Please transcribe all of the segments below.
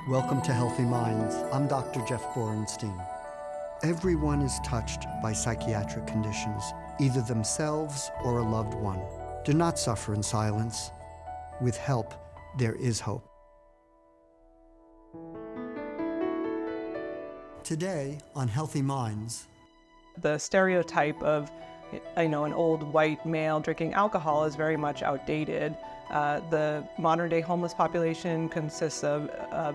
Welcome to Healthy Minds. I'm Dr. Jeff Borenstein. Everyone is touched by psychiatric conditions, either themselves or a loved one. Do not suffer in silence. With help, there is hope. Today on Healthy Minds, the stereotype of, an old white male drinking alcohol is very much outdated. The modern day homeless population consists of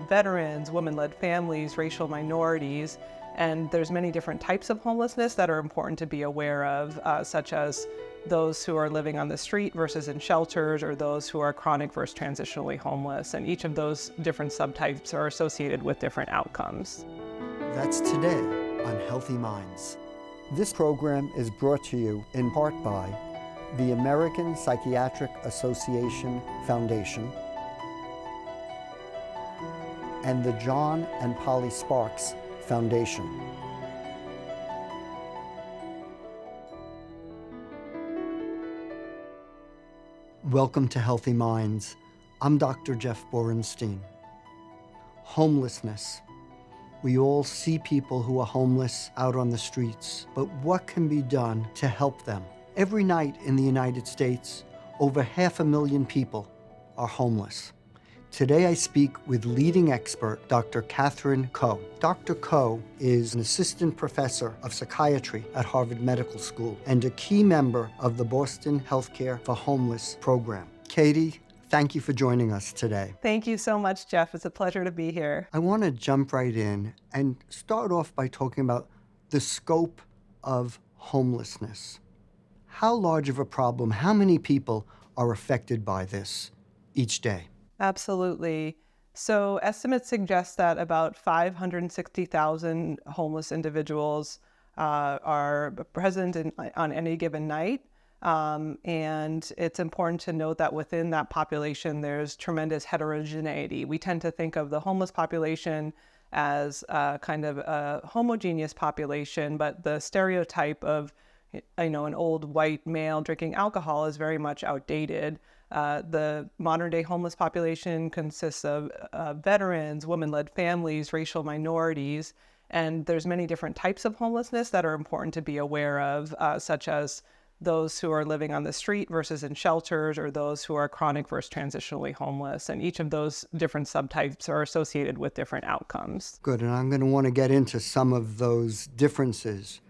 veterans, women-led families, racial minorities, and there's many different types of homelessness that are important to be aware of, such as those who are living on the street versus in shelters, or those who are chronic versus transitionally homeless. And each of those different subtypes are associated with different outcomes. that's today on Healthy Minds. This program is brought to you in part by the American Psychiatric Association Foundation and the John and Polly Sparks Foundation. Welcome to Healthy Minds. I'm Dr. Jeff Borenstein. Homelessness. We all see people who are homeless out on the streets, but what can be done to help them? Every night in the United States, over 500,000 people are homeless. Today I speak with leading expert Dr. Katherine Koh. Dr. Koh is an assistant professor of psychiatry at Harvard Medical School and a key member of the Boston Healthcare for Homeless program. Katie, thank you for joining us today. Thank you so much, Jeff. It's a pleasure to be here. I want to jump right in and start off by talking about the scope of homelessness. How large of a problem, how many people are affected by this each day? Absolutely. So estimates suggest that about 560,000 homeless individuals are present on any given night. And it's important to note that within that population, there's tremendous heterogeneity. We tend to think of the homeless population as kind of a homogeneous population, but the stereotype of an old white male drinking alcohol is very much outdated. The modern day homeless population consists of veterans, women-led families, racial minorities, and there's many different types of homelessness that are important to be aware of, such as those who are living on the street versus in shelters, or those who are chronic versus transitionally homeless. And each of those different subtypes are associated with different outcomes. Good, and I'm going to want to get into some of those differences.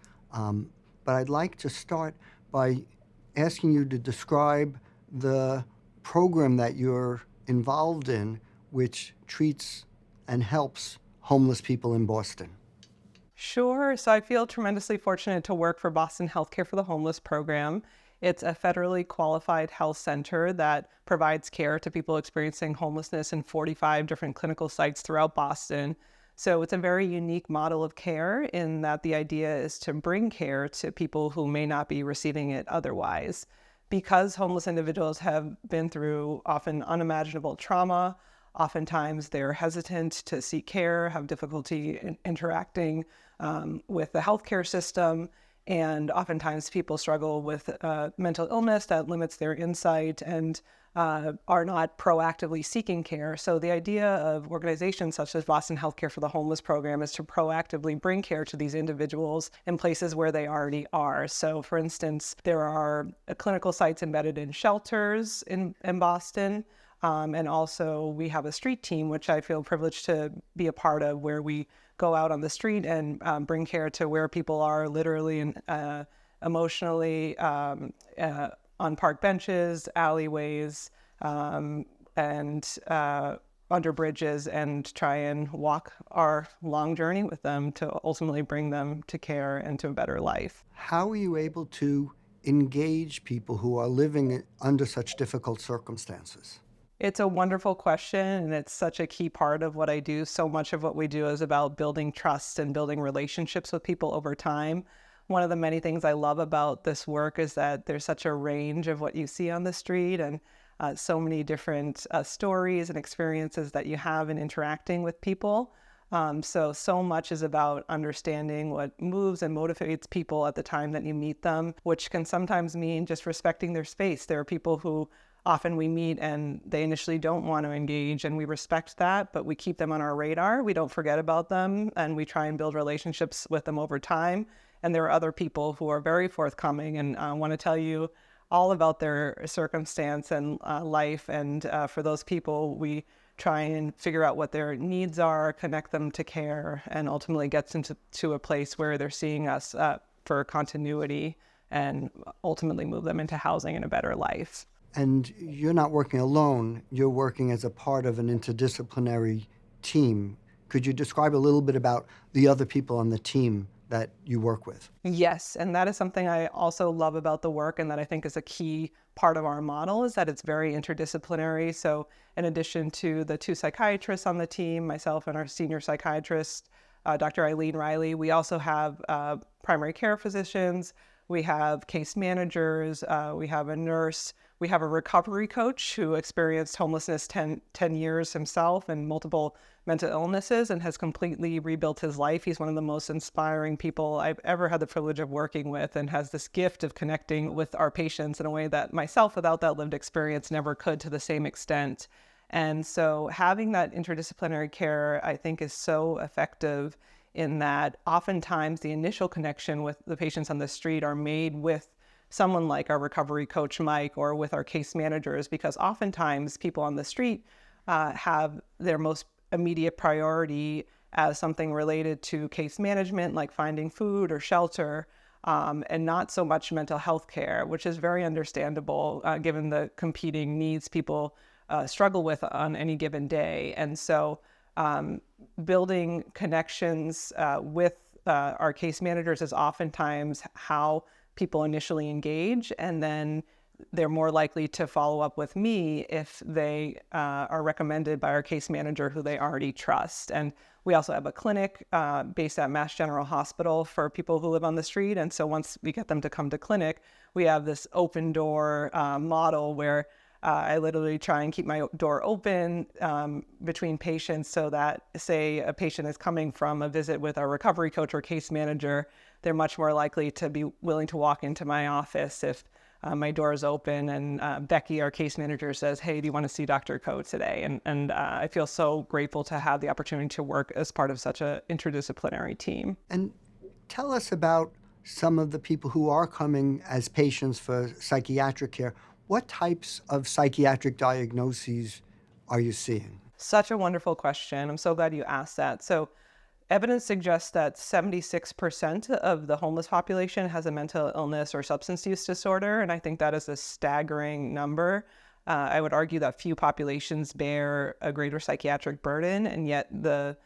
But I'd like to start by asking you to describe the program that you're involved in, which treats and helps homeless people in Boston. Sure. So I feel tremendously fortunate to work for Boston Healthcare for the Homeless program. It's a federally qualified health center that provides care to people experiencing homelessness in 45 different clinical sites throughout Boston. So it's a very unique model of care in that the idea is to bring care to people who may not be receiving it otherwise. Because homeless individuals have been through often unimaginable trauma, oftentimes they're hesitant to seek care, have difficulty interacting with the healthcare system, and oftentimes people struggle with mental illness that limits their insight and are not proactively seeking care. So the idea of organizations such as Boston Healthcare for the Homeless program is to proactively bring care to these individuals in places where they already are. So for instance, there are clinical sites embedded in shelters in Boston. And also we have a street team, which I feel privileged to be a part of, where we go out on the street and bring care to where people are literally and emotionally on park benches, alleyways, and under bridges, and try and walk our long journey with them to ultimately bring them to care and to a better life. How are you able to engage people who are living under such difficult circumstances? It's a wonderful question, and it's such a key part of what I do. So much of what we do is about building trust and building relationships with people over time. One of the many things I love about this work is that there's such a range of what you see on the street, and so many different stories and experiences that you have in interacting with people. So much is about understanding what moves and motivates people at the time that you meet them, which can sometimes mean just respecting their space. There are people who often we meet and they initially don't want to engage, and we respect that, but we keep them on our radar. We don't forget about them, and we try and build relationships with them over time. And there are other people who are very forthcoming and want to tell you all about their circumstance and life. And for those people, we try and figure out what their needs are, connect them to care, and ultimately gets to a place where they're seeing us for continuity and ultimately move them into housing and a better life. And you're not working alone. You're working as a part of an interdisciplinary team. Could you describe a little bit about the other people on the team that you work with? Yes, and that is something I also love about the work, and that I think is a key part of our model, is that it's very interdisciplinary. So in addition to the 2 psychiatrists on the team, myself and our senior psychiatrist, Dr. Eileen Riley, we also have primary care physicians, we have case managers, we have a nurse, we have a recovery coach who experienced homelessness 10 years himself and multiple mental illnesses and has completely rebuilt his life. He's one of the most inspiring people I've ever had the privilege of working with, and has this gift of connecting with our patients in a way that myself, without that lived experience, never could to the same extent. And so having that interdisciplinary care, I think, is so effective in that oftentimes the initial connection with the patients on the street are made with someone like our recovery coach, Mike, or with our case managers, because oftentimes people on the street have their most immediate priority as something related to case management, like finding food or shelter, and not so much mental health care, which is very understandable given the competing needs people struggle with on any given day. And so building connections with our case managers is oftentimes how people initially engage, and then they're more likely to follow up with me if they are recommended by our case manager who they already trust. And we also have a clinic based at Mass General Hospital for people who live on the street. And so once we get them to come to clinic, we have this open door model where I literally try and keep my door open between patients, so that, say, a patient is coming from a visit with our recovery coach or case manager, they're much more likely to be willing to walk into my office if my door is open and Becky, our case manager, says, "Hey, do you want to see Dr. Koh today?" And I feel so grateful to have the opportunity to work as part of such an interdisciplinary team. And tell us about some of the people who are coming as patients for psychiatric care. What types of psychiatric diagnoses are you seeing? Such a wonderful question. I'm so glad you asked that. So evidence suggests that 76% of the homeless population has a mental illness or substance use disorder, and I think that is a staggering number. I would argue that few populations bear a greater psychiatric burden, and yet the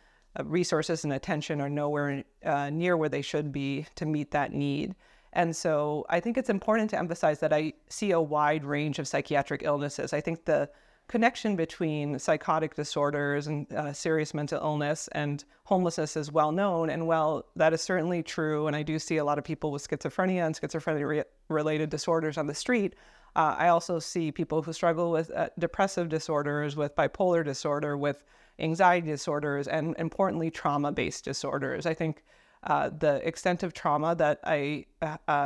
resources and attention are nowhere near where they should be to meet that need. And so I think it's important to emphasize that I see a wide range of psychiatric illnesses. I think the connection between psychotic disorders and serious mental illness and homelessness is well known. And while that is certainly true, and I do see a lot of people with schizophrenia and schizophrenia-related disorders on the street, I also see people who struggle with depressive disorders, with bipolar disorder, with anxiety disorders, and importantly, trauma-based disorders. I think the extent of trauma that I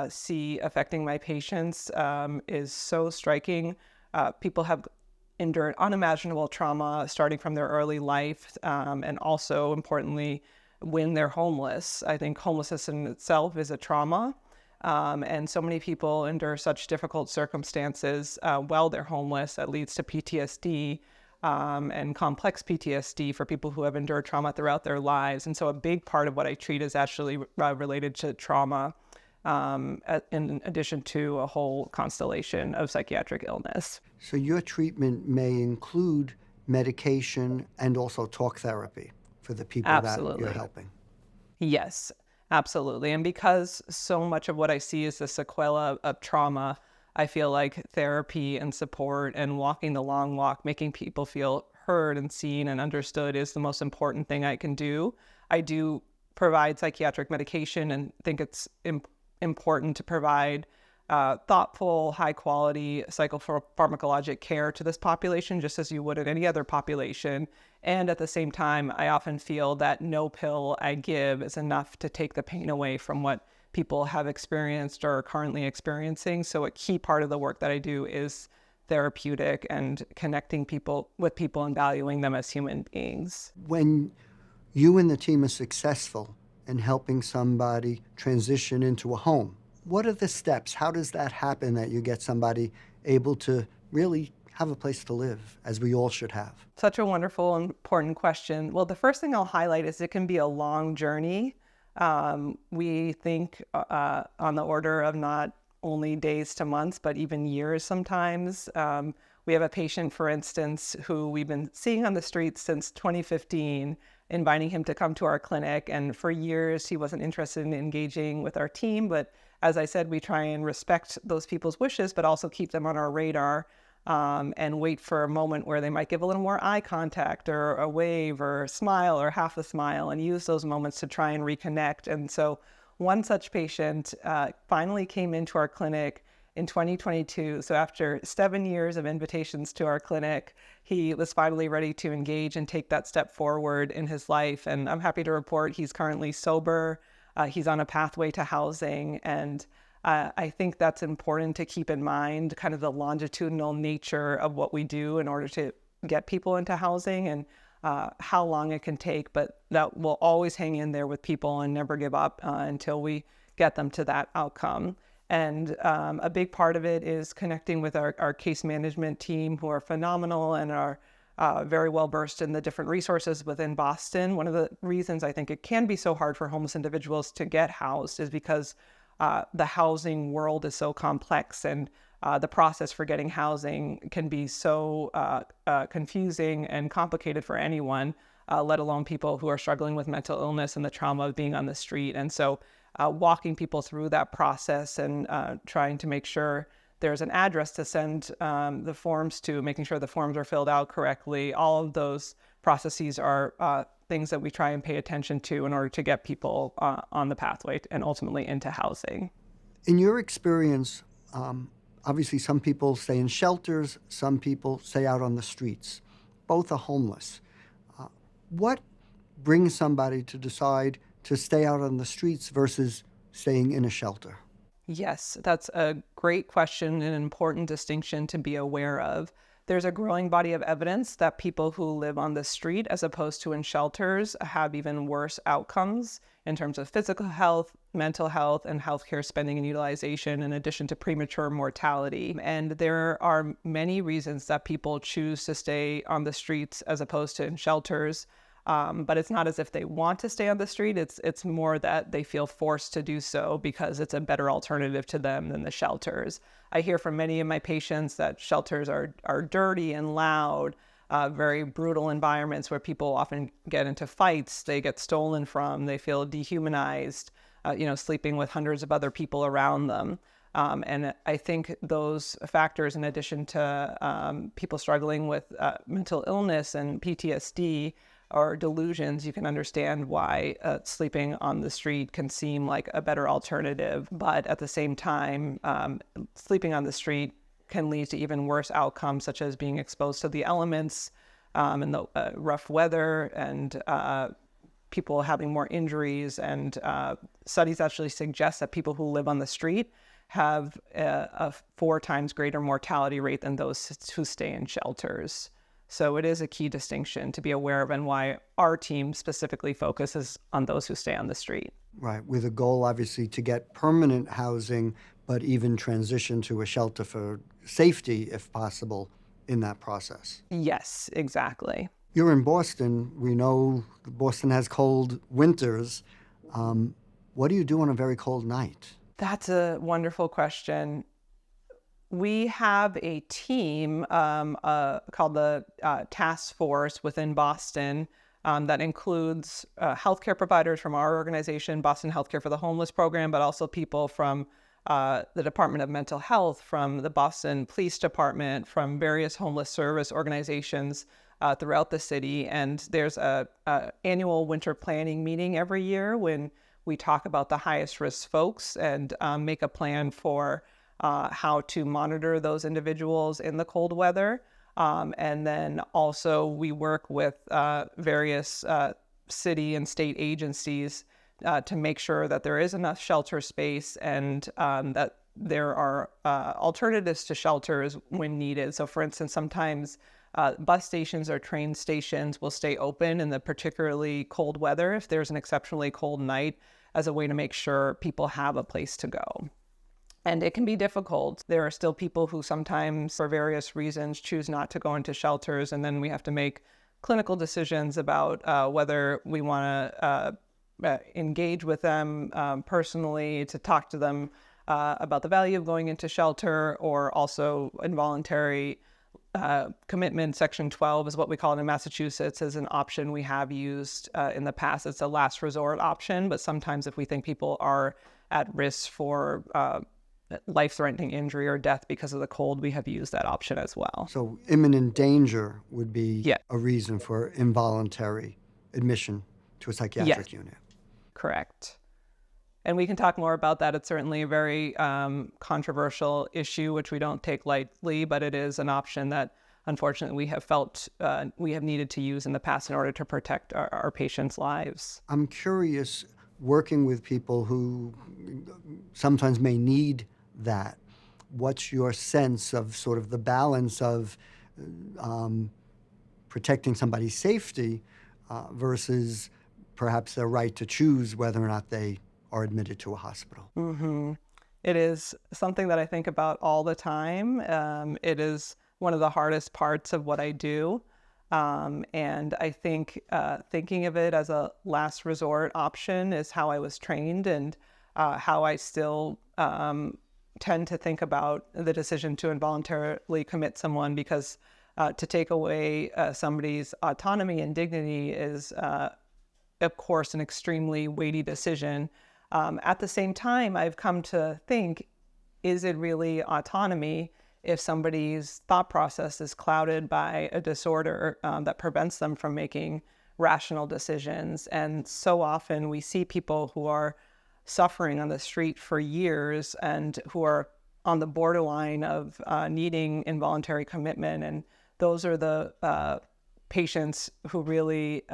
see affecting my patients is so striking. People have endured unimaginable trauma starting from their early life, and also, importantly, when they're homeless. I think homelessness in itself is a trauma, and so many people endure such difficult circumstances while they're homeless that leads to PTSD, and complex PTSD for people who have endured trauma throughout their lives. And so a big part of what I treat is actually related to trauma, in addition to a whole constellation of psychiatric illness. So your treatment may include medication and also talk therapy for the people Absolutely. that you're helping. Yes, absolutely. And because so much of what I see is the sequela of trauma, I feel like therapy and support and walking the long walk, making people feel heard and seen and understood, is the most important thing I can do. I do provide psychiatric medication and think it's important to provide thoughtful, high-quality psychopharmacologic care to this population, just as you would in any other population. And at the same time, I often feel that no pill I give is enough to take the pain away from what people have experienced or are currently experiencing. So a key part of the work that I do is therapeutic and connecting people and valuing them as human beings. When you and the team are successful in helping somebody transition into a home, what are the steps? How does that happen that you get somebody able to really have a place to live, as we all should have? Such a wonderful and important question. Well, the first thing I'll highlight is it can be a long journey. We think on the order of not only days to months, but even years sometimes. We have a patient, for instance, who we've been seeing on the streets since 2015, inviting him to come to our clinic. And for years, he wasn't interested in engaging with our team. But as I said, we try and respect those people's wishes, but also keep them on our radar. And wait for a moment where they might give a little more eye contact or a wave or a smile or half a smile, and use those moments to try and reconnect. And so one such patient finally came into our clinic in 2022. So after 7 years of invitations to our clinic, he was finally ready to engage and take that step forward in his life. And I'm happy to report he's currently sober. He's on a pathway to housing, and I think that's important to keep in mind, kind of the longitudinal nature of what we do in order to get people into housing, and how long it can take, but that will always hang in there with people and never give up until we get them to that outcome. And a big part of it is connecting with our case management team, who are phenomenal and are very well versed in the different resources within Boston. One of the reasons I think it can be so hard for homeless individuals to get housed is because the housing world is so complex, and the process for getting housing can be so confusing and complicated for anyone, let alone people who are struggling with mental illness and the trauma of being on the street. And so walking people through that process and trying to make sure there's an address to send the forms to, making sure the forms are filled out correctly, all of those processes are things that we try and pay attention to in order to get people on the pathway and ultimately into housing. In your experience, obviously some people stay in shelters, some people stay out on the streets. Both are homeless. What brings somebody to decide to stay out on the streets versus staying in a shelter? Yes, that's a great question and an important distinction to be aware of. There's a growing body of evidence that people who live on the street as opposed to in shelters have even worse outcomes in terms of physical health, mental health, and healthcare spending and utilization, in addition to premature mortality. And there are many reasons that people choose to stay on the streets as opposed to in shelters. But it's not as if they want to stay on the street. It's more that they feel forced to do so because it's a better alternative to them than the shelters. I hear from many of my patients that shelters are dirty and loud, very brutal environments where people often get into fights, they get stolen from, they feel dehumanized, sleeping with hundreds of other people around them. And I think those factors, in addition to people struggling with mental illness and PTSD, or delusions, you can understand why sleeping on the street can seem like a better alternative. But at the same time, sleeping on the street can lead to even worse outcomes, such as being exposed to the elements and the rough weather, and people having more injuries. And studies actually suggest that people who live on the street have a 4 times greater mortality rate than those who stay in shelters. So it is a key distinction to be aware of, and why our team specifically focuses on those who stay on the street. Right, with a goal, obviously, to get permanent housing, but even transition to a shelter for safety, if possible, in that process. Yes, exactly. You're in Boston. We know Boston has cold winters. What do you do on a very cold night? That's a wonderful question. We have a team called the Task Force within Boston that includes healthcare providers from our organization, Boston Healthcare for the Homeless program, but also people from the Department of Mental Health, from the Boston Police Department, from various homeless service organizations throughout the city. And there's a annual winter planning meeting every year when we talk about the highest risk folks and make a plan for how to monitor those individuals in the cold weather. And then also we work with various city and state agencies to make sure that there is enough shelter space, and that there are alternatives to shelters when needed. So for instance, sometimes bus stations or train stations will stay open in the particularly cold weather if there's an exceptionally cold night, as a way to make sure people have a place to go. And it can be difficult. There are still people who sometimes, for various reasons, choose not to go into shelters, and then we have to make clinical decisions about whether we want to engage with them personally, to talk to them about the value of going into shelter, or also involuntary commitment. Section 12 is what we call it in Massachusetts, is an option we have used in the past. It's a last resort option, but sometimes if we think people are at risk for life-threatening injury or death because of the cold, we have used that option as well. So imminent danger would be Yeah. a reason for involuntary admission to a psychiatric unit. Correct. And we can talk more about that. It's certainly a very controversial issue, which we don't take lightly, but it is an option that unfortunately we have felt we have needed to use in the past in order to protect our patients' lives. I'm curious, working with people who sometimes may need that, what's your sense of sort of the balance of protecting somebody's safety versus perhaps their right to choose whether or not they are admitted to a hospital? Mm-hmm. It is something that I think about all the time. It is one of the hardest parts of what I do. And I think thinking of it as a last resort option is how I was trained, and how I still tend to think about the decision to involuntarily commit someone, because to take away somebody's autonomy and dignity is, of course, an extremely weighty decision. At the same time, I've come to think, is it really autonomy if somebody's thought process is clouded by a disorder that prevents them from making rational decisions? And so often we see people who are suffering on the street for years and who are on the borderline of needing involuntary commitment. And those are the patients who really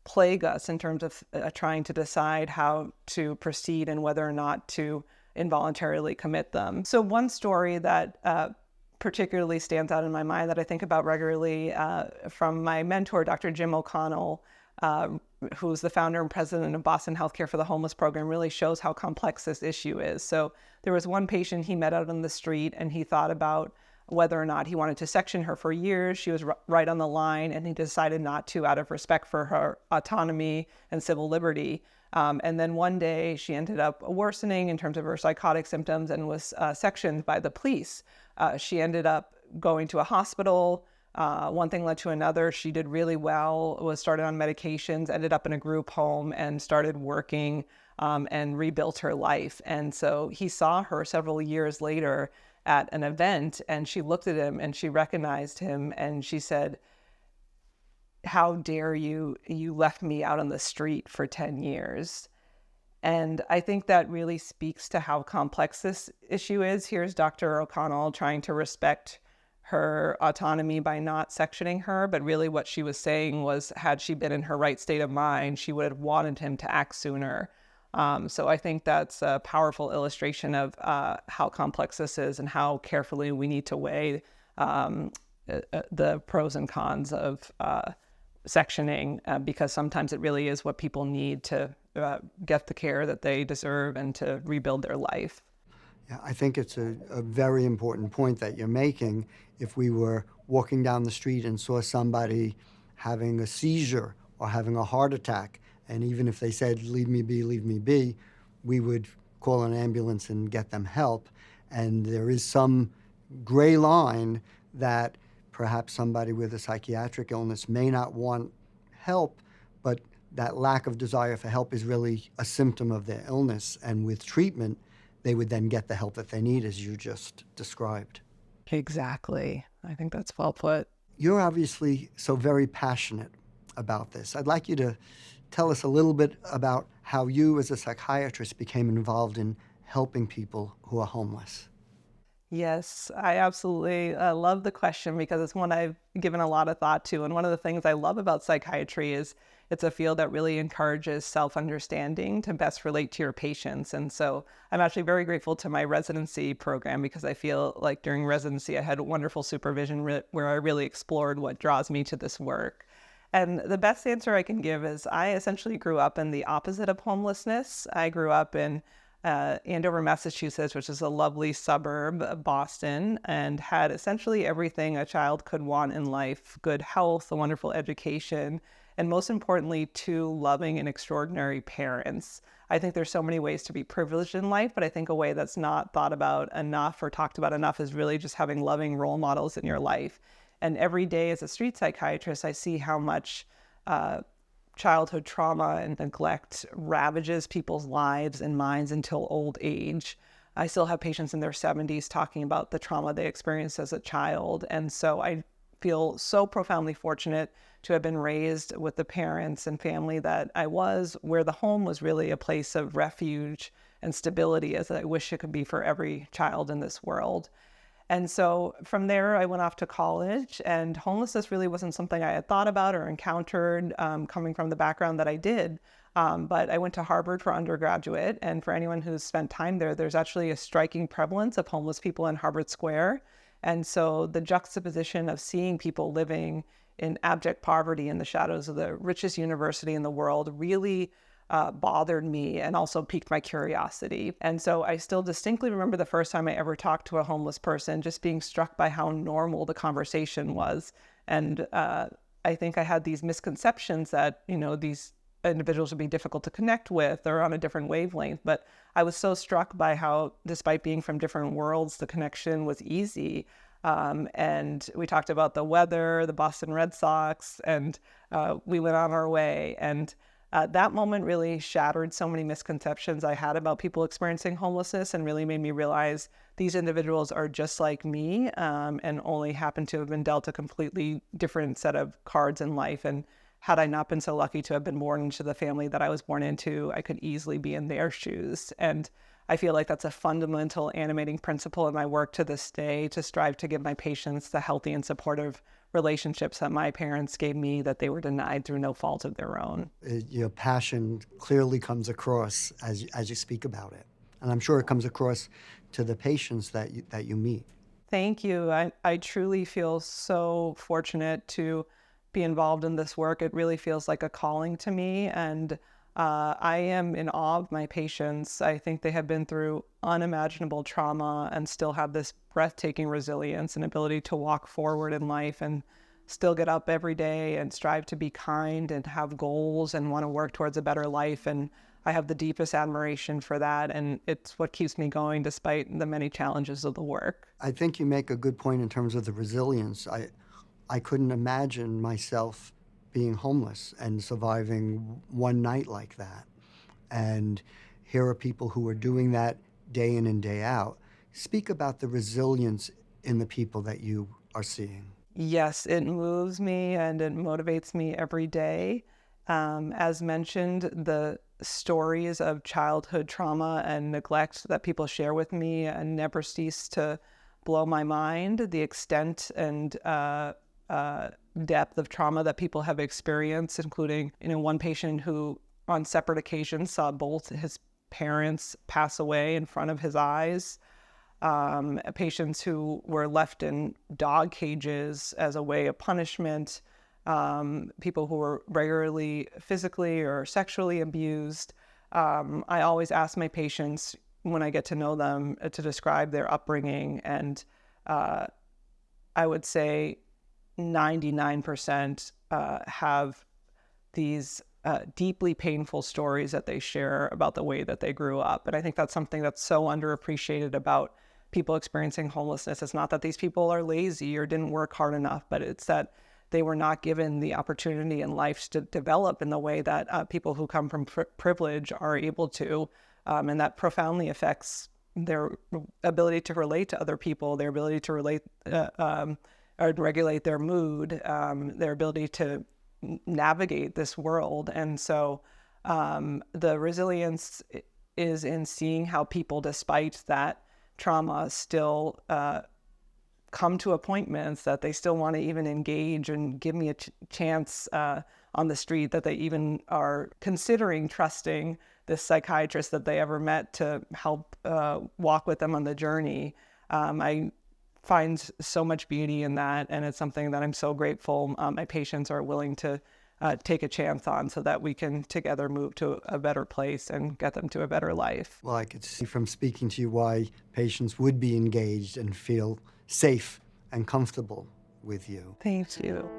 plague us in terms of trying to decide how to proceed and whether or not to involuntarily commit them. So one story that particularly stands out in my mind that I think about regularly from my mentor, Dr. Jim O'Connell, who's the founder and president of Boston Healthcare for the Homeless program, really shows how complex this issue is. So there was one patient he met out on the street, and he thought about whether or not he wanted to section her for years. She was right on the line, and he decided not to, out of respect for her autonomy and civil liberty. And then one day she ended up worsening in terms of her psychotic symptoms and was sectioned by the police. She ended up going to a hospital. One thing led to another. She did really well, was started on medications, ended up in a group home, and started working and rebuilt her life. And so he saw her several years later at an event, and she looked at him and she recognized him, and she said, "How dare you? You left me out on the street for 10 years. And I think that really speaks to how complex this issue is. Here's Dr. O'Connell trying to respect her autonomy by not sectioning her, but really what she was saying was, had she been in her right state of mind, she would have wanted him to act sooner. So I think that's a powerful illustration of how complex this is and how carefully we need to weigh the pros and cons of sectioning, because sometimes it really is what people need to get the care that they deserve and to rebuild their life. Yeah, I think it's a very important point that you're making. If we were walking down the street and saw somebody having a seizure or having a heart attack, and even if they said, leave me be, we would call an ambulance and get them help. And there is some gray line that perhaps somebody with a psychiatric illness may not want help, but that lack of desire for help is really a symptom of their illness. And with treatment, they would then get the help that they need, as you just described. Exactly. I think that's well put. You're obviously so very passionate about this. I'd like you to tell us a little bit about how you as a psychiatrist became involved in helping people who are homeless. Yes, I absolutely love the question because it's one I've given a lot of thought to. And one of the things I love about psychiatry is it's a field that really encourages self-understanding to best relate to your patients. And so I'm actually very grateful to my residency program because I feel like during residency I had wonderful supervision where I really explored what draws me to this work. And the best answer I can give is I essentially grew up in the opposite of homelessness. I grew up in Andover, Massachusetts, which is a lovely suburb of Boston, and had essentially everything a child could want in life: good health, a wonderful education, and most importantly, two loving and extraordinary parents. I think there's so many ways to be privileged in life, but I think a way that's not thought about enough or talked about enough is really just having loving role models in your life. And every day as a street psychiatrist, I see how much childhood trauma and neglect ravages people's lives and minds until old age. I still have patients in their 70s talking about the trauma they experienced as a child. And so I feel so profoundly fortunate to have been raised with the parents and family that I was, where the home was really a place of refuge and stability, as I wish it could be for every child in this world. And so from there, I went off to college, and homelessness really wasn't something I had thought about or encountered, coming from the background that I did. But I went to Harvard for undergraduate, and for anyone who's spent time there, there's actually a striking prevalence of homeless people in Harvard Square. And so the juxtaposition of seeing people living in abject poverty in the shadows of the richest university in the world really bothered me and also piqued my curiosity. And so I still distinctly remember the first time I ever talked to a homeless person, just being struck by how normal the conversation was. And I think I had these misconceptions that, these individuals would be difficult to connect with or on a different wavelength. But I was so struck by how, despite being from different worlds, the connection was easy. And we talked about the weather, the Boston Red Sox, and we went on our way. And that moment really shattered so many misconceptions I had about people experiencing homelessness and really made me realize these individuals are just like me, and only happen to have been dealt a completely different set of cards in life. And had I not been so lucky to have been born into the family that I was born into, I could easily be in their shoes. And I feel like that's a fundamental animating principle in my work to this day, to strive to give my patients the healthy and supportive relationships that my parents gave me that they were denied through no fault of their own. Your passion clearly comes across as you speak about it. And I'm sure it comes across to the patients that you meet. Thank you. I truly feel so fortunate to be involved in this work. It really feels like a calling to me. And I am in awe of my patients. I think they have been through unimaginable trauma and still have this breathtaking resilience and ability to walk forward in life and still get up every day and strive to be kind and have goals and want to work towards a better life. And I have the deepest admiration for that. And it's what keeps me going despite the many challenges of the work. I think you make a good point in terms of the resilience. I couldn't imagine myself being homeless and surviving one night like that. And here are people who are doing that day in and day out. Speak about the resilience in the people that you are seeing. Yes, it moves me and it motivates me every day. As mentioned, the stories of childhood trauma and neglect that people share with me never cease to blow my mind. The extent and depth of trauma that people have experienced, including, one patient who on separate occasions saw both his parents pass away in front of his eyes, patients who were left in dog cages as a way of punishment, people who were regularly physically or sexually abused. I always ask my patients when I get to know them to describe their upbringing, and I would say 99% have these deeply painful stories that they share about the way that they grew up. And I think that's something that's so underappreciated about people experiencing homelessness. It's not that these people are lazy or didn't work hard enough, but it's that they were not given the opportunity in life to develop in the way that people who come from privilege are able to. And that profoundly affects their ability to relate to other people, their ability to relate or regulate their mood, their ability to navigate this world. And so the resilience is in seeing how people, despite that trauma still come to appointments, that they still want to even engage and give me a chance on the street, that they even are considering trusting this psychiatrist that they ever met to help walk with them on the journey. I find so much beauty in that, and it's something that I'm so grateful my patients are willing to take a chance on, so that we can together move to a better place and get them to a better life. Well, I could see from speaking to you why patients would be engaged and feel safe and comfortable with you. Thank you.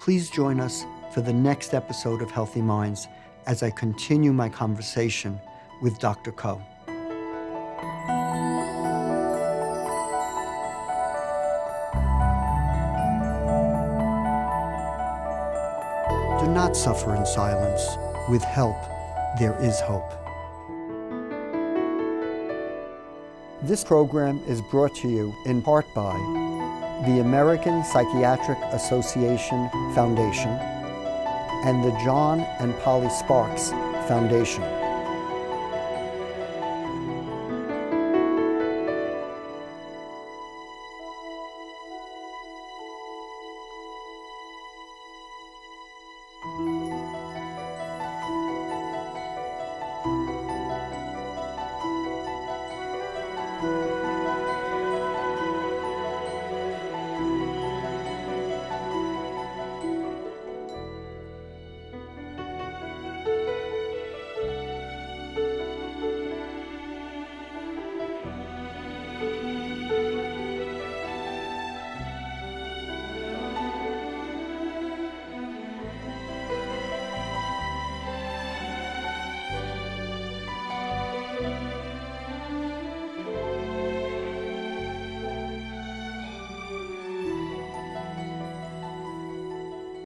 Please join us for the next episode of Healthy Minds as I continue my conversation with Dr. Koh. Do not suffer in silence. With help, there is hope. This program is brought to you in part by the American Psychiatric Association Foundation and the John and Polly Sparks Foundation.